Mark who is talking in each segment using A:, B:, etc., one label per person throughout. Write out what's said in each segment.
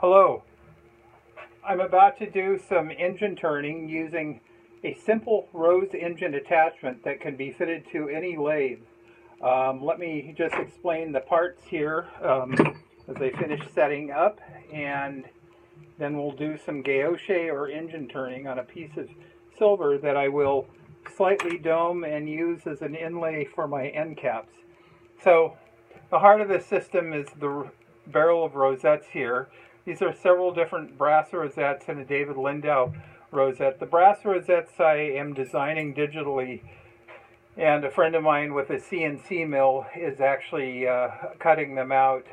A: Hello, I'm about to do some engine turning using a simple rose engine attachment that can be fitted to any lathe. Let me just explain the parts here as I finish setting up, and then we'll do some gauche or engine turning on a piece of silver that I will slightly dome and use as an inlay for my end caps. So the heart of this system is the barrel of rosettes here. These are several different brass rosettes and a David Lindau rosette. The brass rosettes I am designing digitally, and a friend of mine with a CNC mill is actually cutting them out.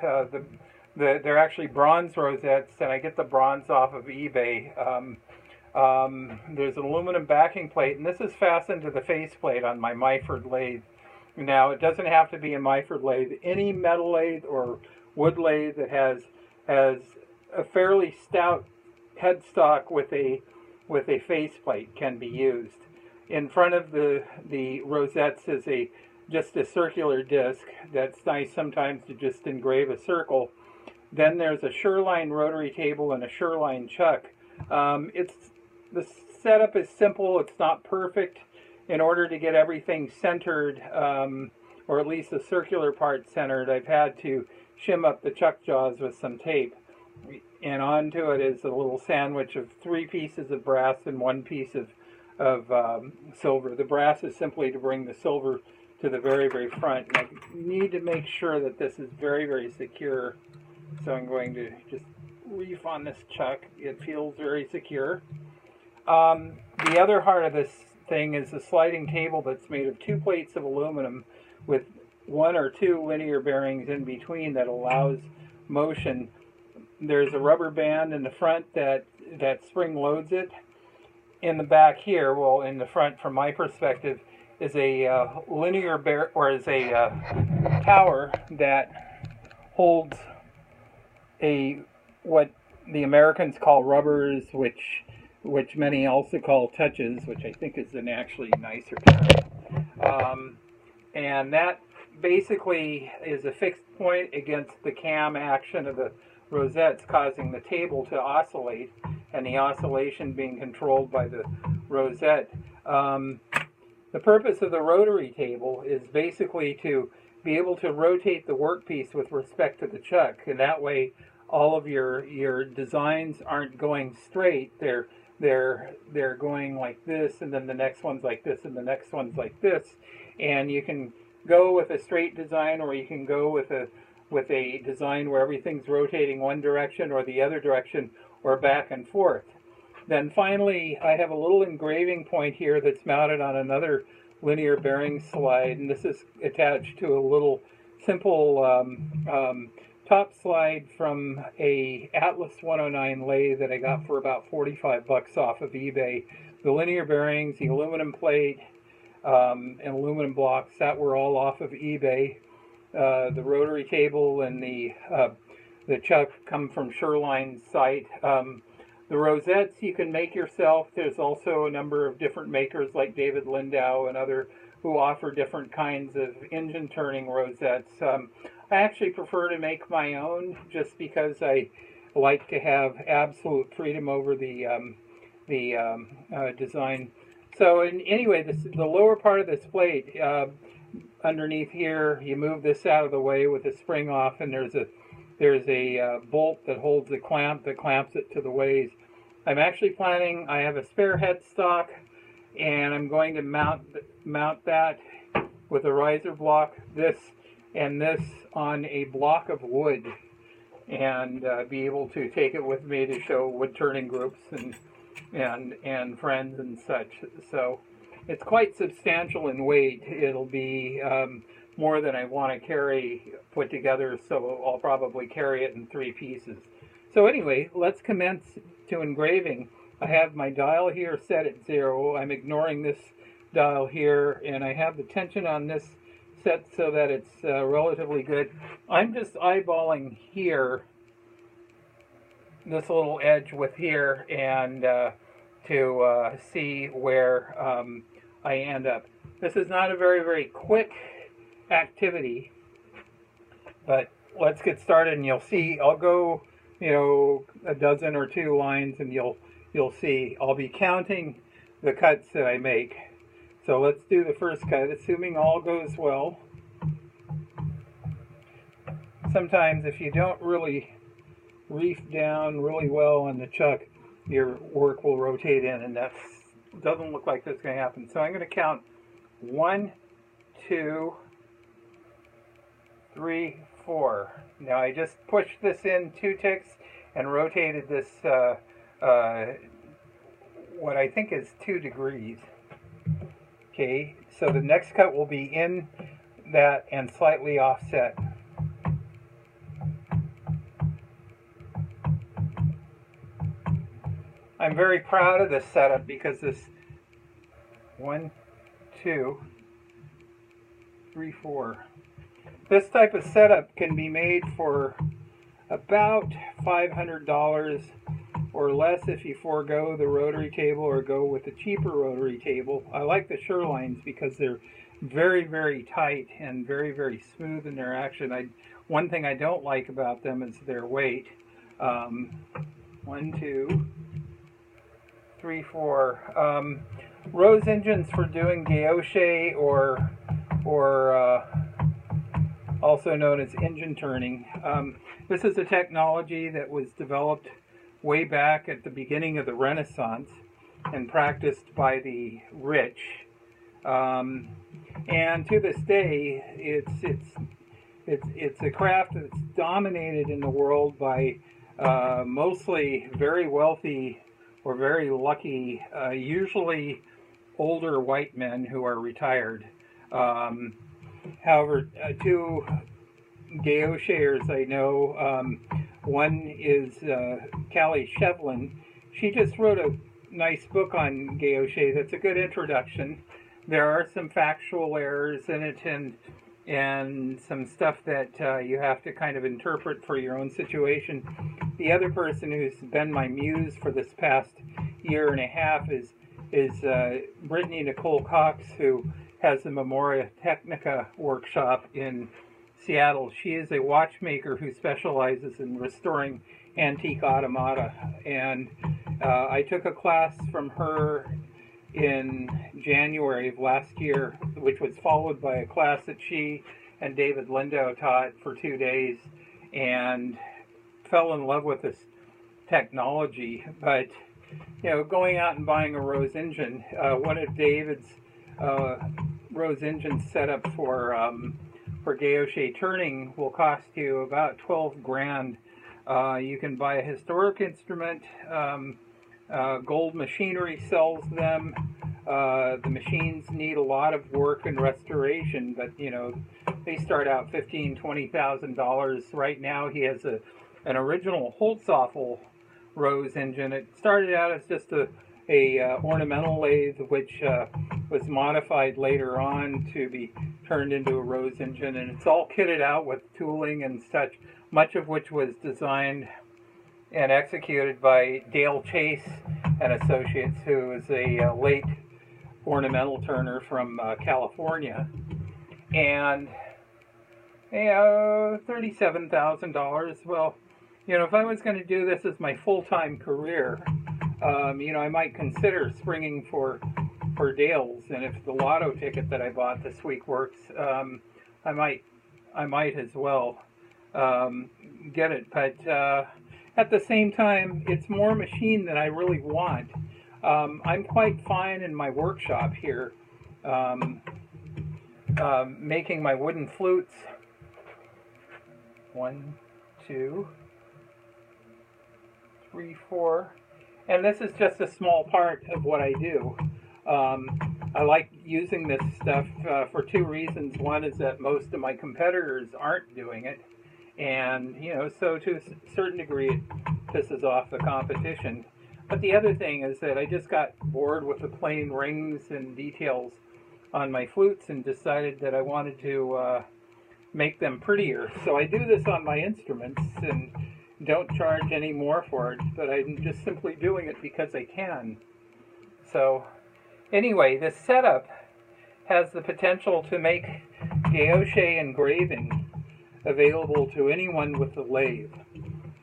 A: They're actually bronze rosettes, and I get the bronze off of eBay. There's an aluminum backing plate, and this is fastened to the faceplate on my Myford lathe. Now, it doesn't have to be a Myford lathe. Any metal lathe or wood lathe that has a fairly stout headstock with a faceplate can be used. In front of the rosettes is just a circular disc that's nice sometimes to just engrave a circle. Then there's a Sureline rotary table and a Sureline chuck. The setup is simple. It's not perfect. In order to get everything centered, or at least the circular part centered, I've had to shim up the chuck jaws with some tape. And onto it is a little sandwich of 3 pieces of brass and 1 piece of silver. The brass is simply to bring the silver to the very, very front. And I need to make sure that this is very, very secure. So I'm going to just reef on this chuck. It feels very secure. The other heart of this thing is a sliding table that's made of 2 plates of aluminum with 1 or 2 linear bearings in between that allows motion. There's a rubber band in the front that spring loads it. In the back here, well, in the front from my perspective, is a tower that holds what the Americans call rubbers, which many also call touches, which I think is an actually nicer term. And that basically is a fixed point against the cam action of the rosettes, causing the table to oscillate, and the oscillation being controlled by the rosette. The purpose of the rotary table is basically to be able to rotate the workpiece with respect to the chuck, and that way all of your designs aren't going straight. They're going like this, and then the next one's like this, and the next one's like this. And you can go with a straight design, or you can go with a design where everything's rotating one direction or the other direction, or back and forth. Then finally, I have a little engraving point here that's mounted on another linear bearing slide, and this is attached to a little simple top slide from a Atlas 109 lathe that I got for about 45 bucks off of eBay. The linear bearings, the aluminum plate, and aluminum blocks, that were all off of eBay. The rotary table and the chuck come from Sureline's site. The rosettes you can make yourself. There's also a number of different makers like David Lindau and other who offer different kinds of engine turning rosettes. I actually prefer to make my own just because I like to have absolute freedom over the design. So anyway, the lower part of this plate, underneath here, you move this out of the way with the spring off, and there's a bolt that holds the clamp that clamps it to the ways. I'm actually planning, I have a spare headstock, and I'm going to mount that with a riser block, this and this, on a block of wood, and be able to take it with me to show wood turning groups and friends and such. So it's quite substantial in weight. It'll be more than I want to carry put together, so I'll probably carry it in 3 pieces. So anyway, let's commence to engraving. I have my dial here set at 0. I'm ignoring this dial here, and I have the tension on this set so that it's relatively good. I'm just eyeballing here, this little edge with here, and to see where I end up. This is not a very, very quick activity, but let's get started, and you'll see I'll go a dozen or two lines, and you'll see. I'll be counting the cuts that I make. So let's do the first cut, assuming all goes well. Sometimes if you don't really reef down really well on the chuck, your work will rotate in, and that doesn't look like that's going to happen. So I'm going to count 1, 2, 3, 4. Now I just pushed this in 2 ticks and rotated this what I think is 2 degrees. Okay, so the next cut will be in that and slightly offset. I'm very proud of this setup because this 1, 2, 3, 4. This type of setup can be made for about $500 or less if you forego the rotary table or go with the cheaper rotary table. I like the Shurlines because they're very, very tight and very, very smooth in their action. One thing I don't like about them is their weight. 1, 2, 3, 4. Rose engines for doing gauche or also known as engine turning. This is a technology that was developed way back at the beginning of the Renaissance and practiced by the rich. And to this day, it's a craft that's dominated in the world by mostly very wealthy or very lucky, usually older white men who are retired. However, 2 gauchers I know, one is Callie Shevlin. She just wrote a nice book on gauche that's a good introduction. There are some factual errors in it and some stuff that you have to kind of interpret for your own situation. The other person who's been my muse for this past year and a half is Brittney Nicole Cox, who has the Memoria Technica workshop in Seattle. She is a watchmaker who specializes in restoring antique automata, and I took a class from her in January of last year, which was followed by a class that she and David Lindo taught for 2 days, and fell in love with this technology. But going out and buying a Rose engine, one of David's Rose engines set up for gauche turning will cost you about 12 grand. You can buy a historic instrument. Gold Machinery sells them. The machines need a lot of work and restoration, but they start out $15,000-$20,000. Right now he has an original Holtzoffel Rose engine. It started out as just a ornamental lathe, which was modified later on to be turned into a Rose engine, and it's all kitted out with tooling and such, much of which was designed and executed by Dale Chase and Associates, who is a late ornamental turner from California. And $37,000. Well, if I was going to do this as my full-time career, I might consider springing for Dale's, and if the lotto ticket that I bought this week works, I might as well get it. But at the same time, it's more machine than I really want. I'm quite fine in my workshop here, making my wooden flutes. 1, 2, 3, 4. And this is just a small part of what I do. I like using this stuff for 2 reasons. One is that most of my competitors aren't doing it. And, so to a certain degree, it pisses off the competition. But the other thing is that I just got bored with the plain rings and details on my flutes and decided that I wanted to make them prettier. So I do this on my instruments and don't charge any more for it, but I'm just simply doing it because I can. So anyway, this setup has the potential to make gauche engraving available to anyone with a lathe.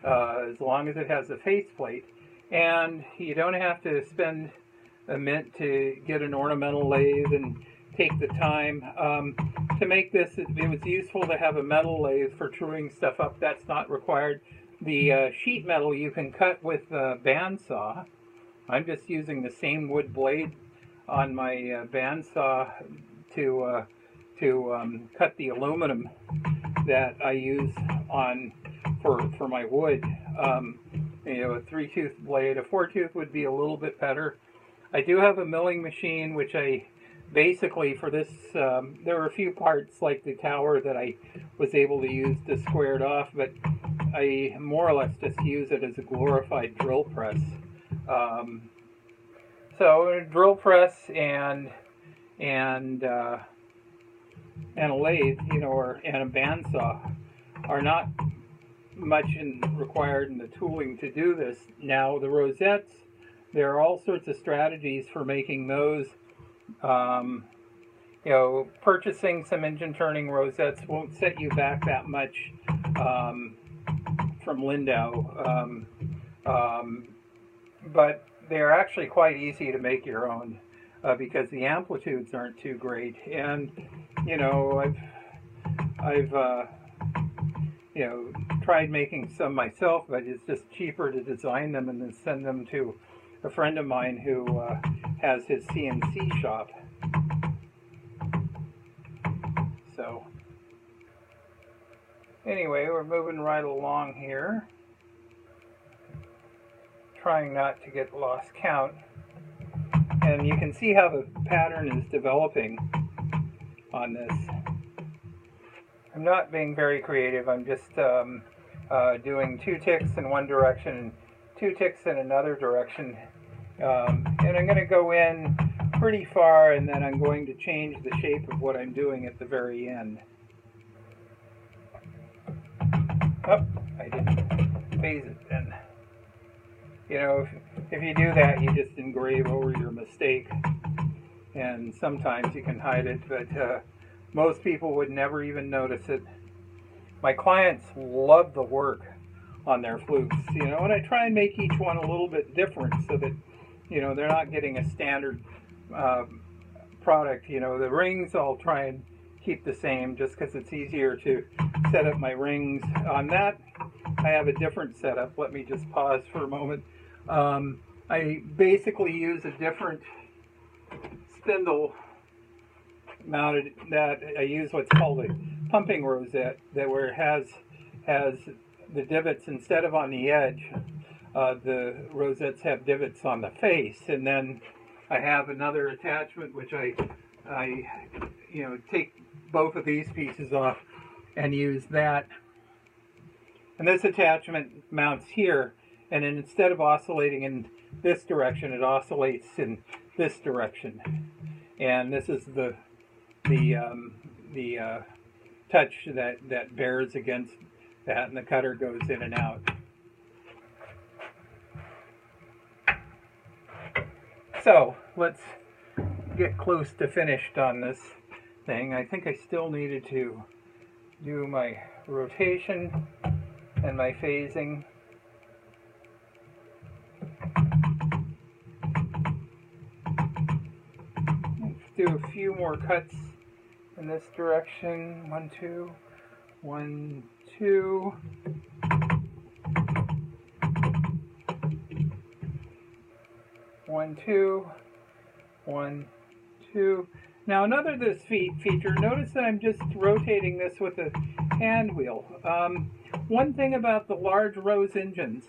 A: as long as it has a faceplate. And you don't have to spend a mint to get an ornamental lathe and take the time. To make this, it was useful to have a metal lathe for truing stuff up. That's not required. The sheet metal you can cut with a bandsaw. I'm just using the same wood blade on my bandsaw to cut the aluminum that I use on for my wood. You know, a 3-tooth blade. A 4-tooth would be a little bit better. I do have a milling machine, which I basically for this, there are a few parts like the tower that I was able to use to square it off, but I more or less just use it as a glorified drill press. So a drill press and a lathe, you know, and a bandsaw are not much required in the tooling to do this. Now the Rosettes, there are all sorts of strategies for making those. You know, purchasing some engine turning Rosettes won't set you back that much from Lindau, but they're actually quite easy to make your own because the amplitudes aren't too great. And you know, I've you know, tried making some myself, but it's just cheaper to design them and then send them to a friend of mine who has his CNC shop. So anyway, we're moving right along here, trying not to get lost count. And you can see how the pattern is developing on this. I'm not being very creative. I'm just doing 2 ticks in one direction and 2 ticks in another direction. And I'm going to go in pretty far, and then I'm going to change the shape of what I'm doing at the very end. Oh, I didn't phase it then. You know, if you do that, you just engrave over your mistake. And sometimes you can hide it, but most people would never even notice it. My clients love the work on their flukes, you know, and I try and make each one a little bit different so that, you know, they're not getting a standard product. You know, the rings I'll try and keep the same just because it's easier to set up my rings. On that, I have a different setup. Let me just pause for a moment. I basically use a different spindle mounted that I use what's called a pumping rosette, that where it has the divots instead of on the edge. The rosettes have divots on the face, and then I have another attachment which I you know, take both of these pieces off and use that. And this attachment mounts here, and then instead of oscillating in this direction, it oscillates in this direction. And this is the touch that bears against that, and the cutter goes in and out. So let's get close to finished on this thing. I think I still needed to do my rotation and my phasing. Let's do a few more cuts in this direction. 1, 2, 1, 2. 1, 2, 1, 2. Now another this feature, notice that I'm just rotating this with a hand wheel. One thing about the large Rose engines,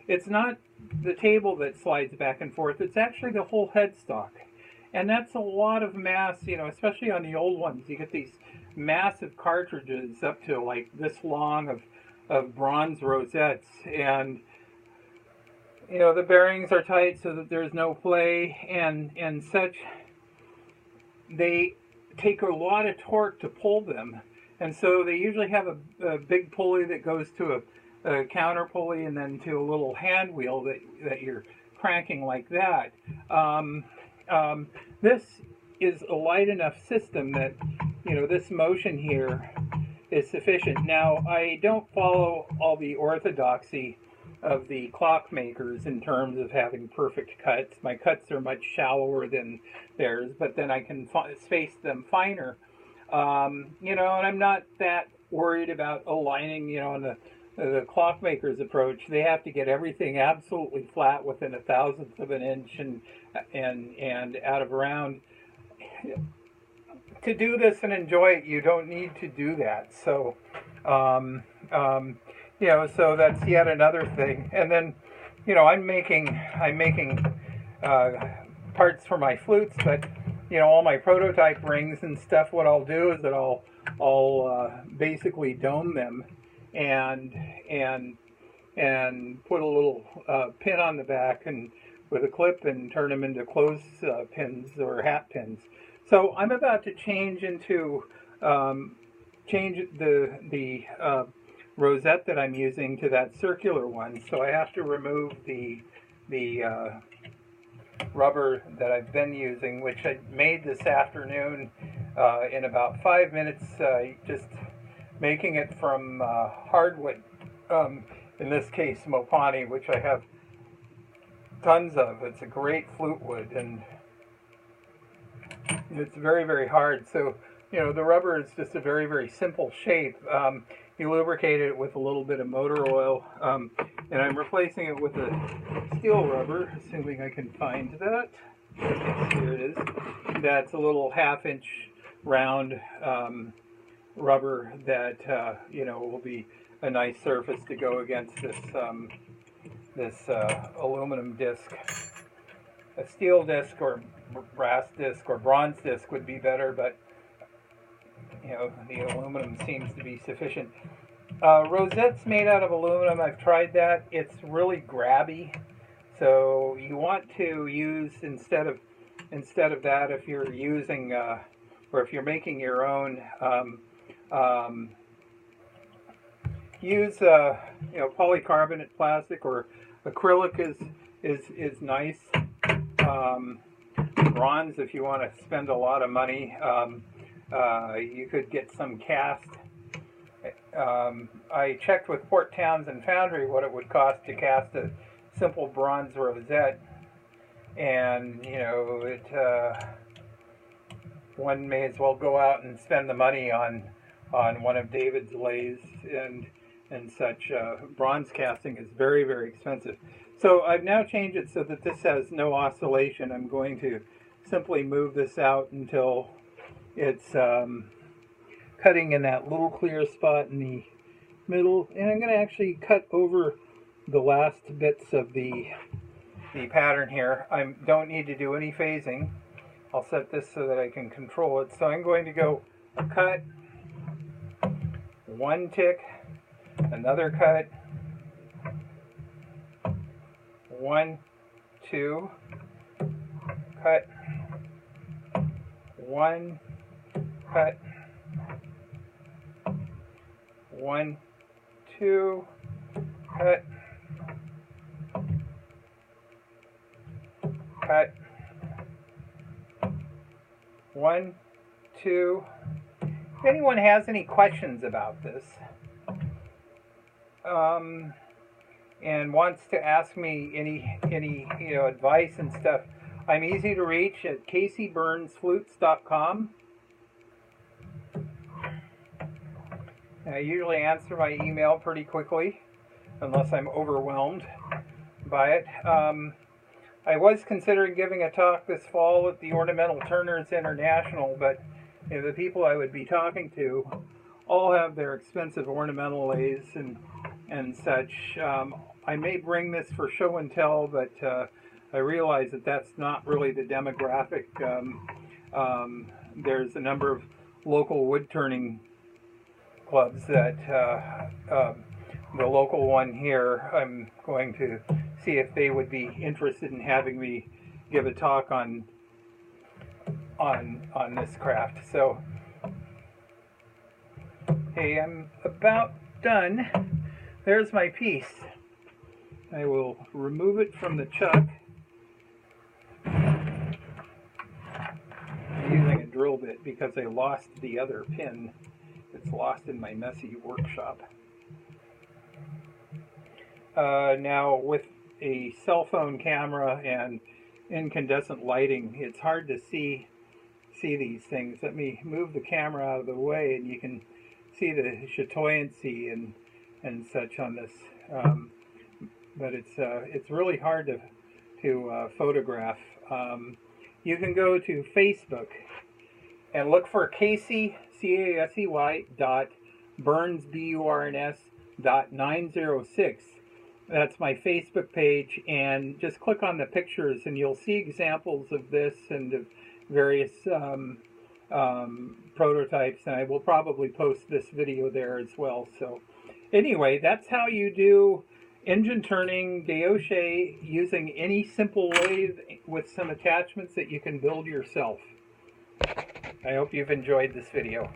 A: it's not the table that slides back and forth, it's actually the whole headstock. And that's a lot of mass, you know, especially on the old ones. You get these massive cartridges up to like this long of bronze rosettes, and you know, the bearings are tight so that there's no play and such. They take a lot of torque to pull them, and so they usually have a big pulley that goes to a counter pulley and then to a little hand wheel that you're cranking like that. This is a light enough system that, you know, this motion here is sufficient. Now, I don't follow all the orthodoxy of the clockmakers in terms of having perfect cuts. My cuts are much shallower than theirs, but then I can space them finer. You know, and I'm not that worried about aligning, you know, in the clockmaker's approach. They have to get everything absolutely flat within a thousandth of an inch and out of round. To do this and enjoy it, you don't need to do that. So, you know, so that's yet another thing. And then, you know, I'm making parts for my flutes, but you know, all my prototype rings and stuff. What I'll do is that I'll basically dome them and put a little pin on the back and with a clip and turn them into clothes pins or hat pins. So I'm about to change into change the rosette that I'm using to that circular one. So I have to remove the rubber that I've been using, which I made this afternoon in about 5 minutes, just making it from hardwood, in this case Mopani, which I have tons of. It's a great flute wood, and it's very, very hard. So, you know, the rubber is just a very, very simple shape. You lubricate it with a little bit of motor oil, and I'm replacing it with a steel rubber, assuming I can find that. Yes, here it is. That's a little half-inch round rubber that, you know, will be a nice surface to go against this aluminum disc. A steel disc or brass disc or bronze disc would be better, but you know, the aluminum seems to be sufficient. Rosette's made out of aluminum. I've tried that. It's really grabby. So you want to use instead of that, if you're using or if you're making your own, use you know, polycarbonate plastic, or acrylic is nice. Bronze, if you want to spend a lot of money. You could get some cast. I checked with Port Townsend Foundry what it would cost to cast a simple bronze rosette, and you know, one may as well go out and spend the money on one of David's lathes and such. Bronze casting is very, very expensive. So I've now changed it so that this has no oscillation. I'm going to simply move this out until it's cutting in that little clear spot in the middle, and I'm going to actually cut over the last bits of the pattern here. I don't need to do any phasing. I'll set this so that I can control it. So I'm going to go a cut, one tick, another cut, 1, 2, cut, 1, cut, 1, 2, cut, cut, 1, 2. If anyone has any questions about this, and wants to ask me any you know, advice and stuff, I'm easy to reach at CaseyBurnsFlutes.com. I usually answer my email pretty quickly, unless I'm overwhelmed by it. I was considering giving a talk this fall at the Ornamental Turners International, but you know, the people I would be talking to all have their expensive ornamental lathes and such. I may bring this for show and tell, but I realize that that's not really the demographic. There's a number of local wood turning clubs that the local one here, I'm going to see if they would be interested in having me give a talk on this craft. So, hey, I'm about done. There's my piece. I will remove it from the chuck. I'm using a drill bit because I lost the other pin It's lost in my messy workshop. Now, with a cell phone camera and incandescent lighting, it's hard to see these things. Let me move the camera out of the way, and you can see the chatoyancy and such on this. But it's really hard to photograph. You can go to Facebook and look for Casey, C-A-S-E-Y, Burns, B-U-R-N-S, .906. That's my Facebook page, and just click on the pictures and you'll see examples of this and of various prototypes, and I will probably post this video there as well. So anyway, that's how you do engine turning gauche using any simple lathe with some attachments that you can build yourself. I hope you've enjoyed this video.